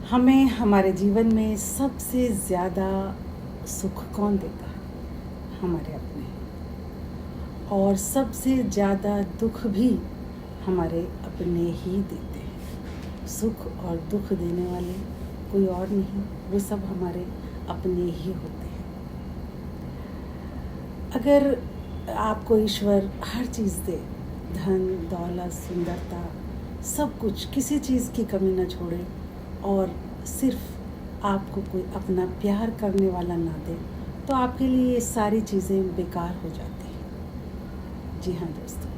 हमें हमारे जीवन में सबसे ज़्यादा सुख कौन देता है? हमारे अपने। और सबसे ज़्यादा दुख भी हमारे अपने ही देते हैं। सुख और दुख देने वाले कोई और नहीं, वो सब हमारे अपने ही होते हैं। अगर आपको ईश्वर हर चीज़ दे, धन दौलत सुंदरता सब कुछ, किसी चीज़ की कमी न छोड़े, और सिर्फ आपको कोई अपना प्यार करने वाला ना दे, तो आपके लिए ये सारी चीज़ें बेकार हो जाती हैं। जी हाँ दोस्तों,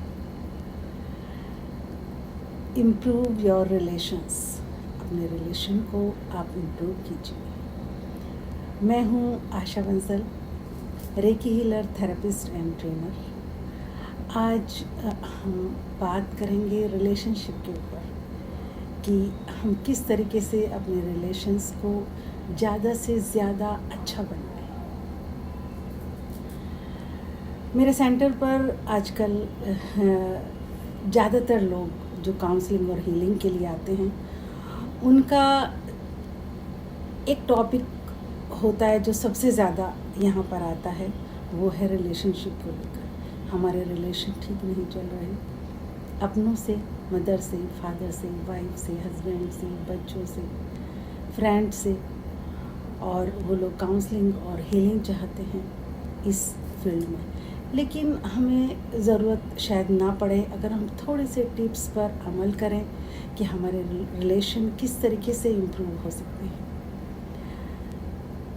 इम्प्रूव योर रिलेशंस। अपने रिलेशन को आप इम्प्रूव कीजिए। मैं हूँ Asha Bansal, reiki healer, therapist and trainer. आज हम बात करेंगे रिलेशनशिप के ऊपर कि हम किस तरीके से अपने रिलेशंस को ज़्यादा से ज़्यादा अच्छा बनाएं। मेरे सेंटर पर आजकल ज़्यादातर लोग जो काउंसलिंग और हीलिंग के लिए आते हैं, उनका एक टॉपिक होता है जो सबसे ज़्यादा यहाँ पर आता है, वो है रिलेशनशिप को लेकर। हमारे रिलेशन ठीक नहीं चल रहे, अपनों से, मदर से, फादर से, वाइफ से, हस्बैंड से, बच्चों से, फ्रेंड से, और वो लोग काउंसलिंग और हीलिंग चाहते हैं इस फील्ड में। लेकिन हमें ज़रूरत शायद ना पड़े अगर हम थोड़े से टिप्स पर अमल करें कि हमारे रिलेशन किस तरीके से इम्प्रूव हो सकते हैं।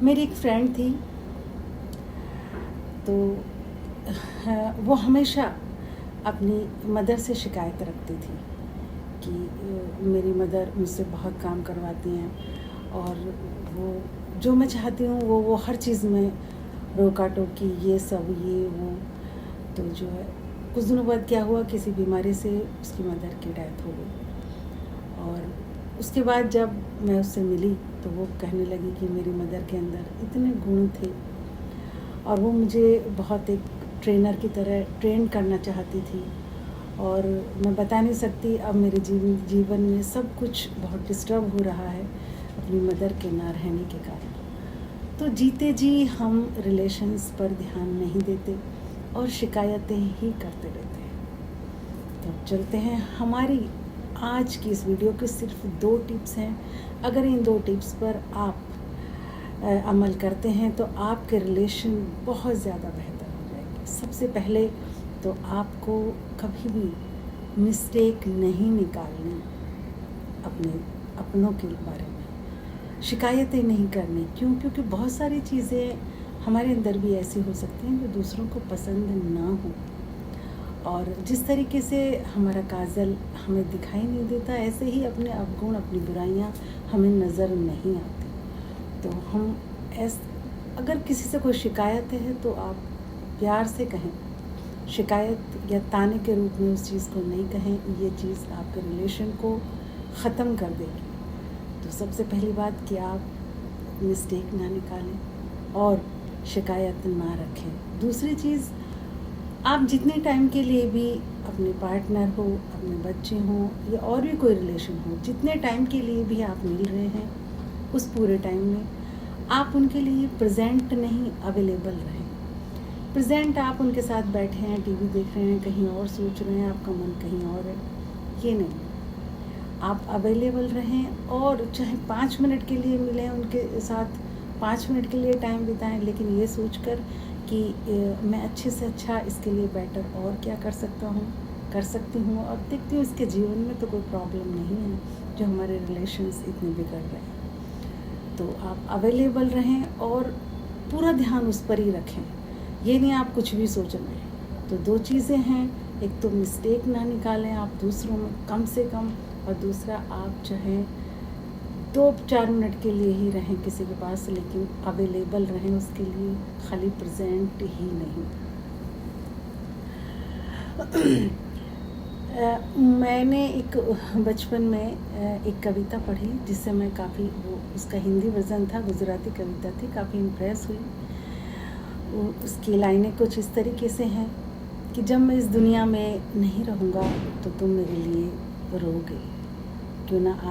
मेरी एक फ्रेंड थी, तो वो हमेशा अपनी मदर से शिकायत रखती थी कि मेरी मदर मुझसे बहुत काम करवाती हैं और वो जो मैं चाहती हूँ वो हर चीज़ में रोका टोकी, ये सब ये वो। तो जो है, कुछ दिनों बाद क्या हुआ, किसी बीमारी से उसकी मदर की डेथ हो गई। और उसके बाद जब मैं उससे मिली तो वो कहने लगी कि मेरी मदर के अंदर इतने गुण थे और वो मुझे बहुत एक ट्रेनर की तरह ट्रेन करना चाहती थी। और मैं बता नहीं सकती, अब मेरे जीवन में सब कुछ बहुत डिस्टर्ब हो रहा है अपनी मदर के ना रहने के कारण। तो जीते जी हम रिलेशंस पर ध्यान नहीं देते और शिकायतें ही करते रहते हैं। तो चलते हैं, हमारी आज की इस वीडियो के सिर्फ 2 टिप्स हैं। अगर इन 2 टिप्स पर आप अमल करते हैं तो आपके रिलेशन बहुत ज़्यादा बेहतर हो जाएंगे। सबसे पहले तो आपको कभी भी मिस्टेक नहीं निकालनी अपनों के बारे में, शिकायतें नहीं करनी। क्योंकि बहुत सारी चीज़ें हमारे अंदर भी ऐसी हो सकती हैं जो दूसरों को पसंद ना हो। और जिस तरीके से हमारा काजल हमें दिखाई नहीं देता, ऐसे ही अपने अवगुण, अपनी बुराइयां हमें नज़र नहीं आती। तो हम अगर किसी से कोई शिकायत है तो आप प्यार से कहें, शिकायत या ताने के रूप में उस चीज़ को नहीं कहें। ये चीज़ आपके रिलेशन को ख़त्म कर देगी। तो सबसे पहली बात कि आप मिस्टेक ना निकालें और शिकायत ना रखें। दूसरी चीज़, आप जितने टाइम के लिए भी अपने पार्टनर हो, अपने बच्चे हों या और भी कोई रिलेशन हो, जितने टाइम के लिए भी आप मिल रहे हैं, उस पूरे टाइम में आप उनके लिए प्रेजेंट नहीं, अवेलेबल रहें। प्रेजेंट आप उनके साथ बैठे हैं, टीवी देख रहे हैं, कहीं और सोच रहे हैं, आपका मन कहीं और है, ये नहीं। आप अवेलेबल रहें और चाहे 5 मिनट के लिए मिलें उनके साथ, 5 मिनट के लिए टाइम बिताएं, लेकिन ये सोचकर कि मैं अच्छे से अच्छा इसके लिए बेटर और क्या कर सकती हूँ, और देखती हूँ इसके जीवन में तो कोई प्रॉब्लम नहीं है जो हमारे रिलेशंस इतने बिगड़ रहे हैं। तो आप अवेलेबल रहें और पूरा ध्यान उस पर ही रखें, ये नहीं आप कुछ भी सोच रहे हैं। तो 2 चीज़ें हैं, एक तो मिस्टेक ना निकालें आप दूसरों में कम से कम, और दूसरा आप चाहें 2-4 मिनट के लिए ही रहें किसी के पास, लेकिन अवेलेबल रहें उसके लिए, खाली प्रेजेंट ही नहीं। मैंने एक बचपन में एक कविता पढ़ी जिससे मैं काफ़ी, वो उसका हिंदी वर्जन था, गुजराती कविता थी, काफ़ी इम्प्रेस हुई। उसकी लाइनें कुछ इस तरीके से हैं कि जब मैं इस दुनिया में नहीं रहूँगा तो तुम मेरे लिए रोगे, क्यों ना आज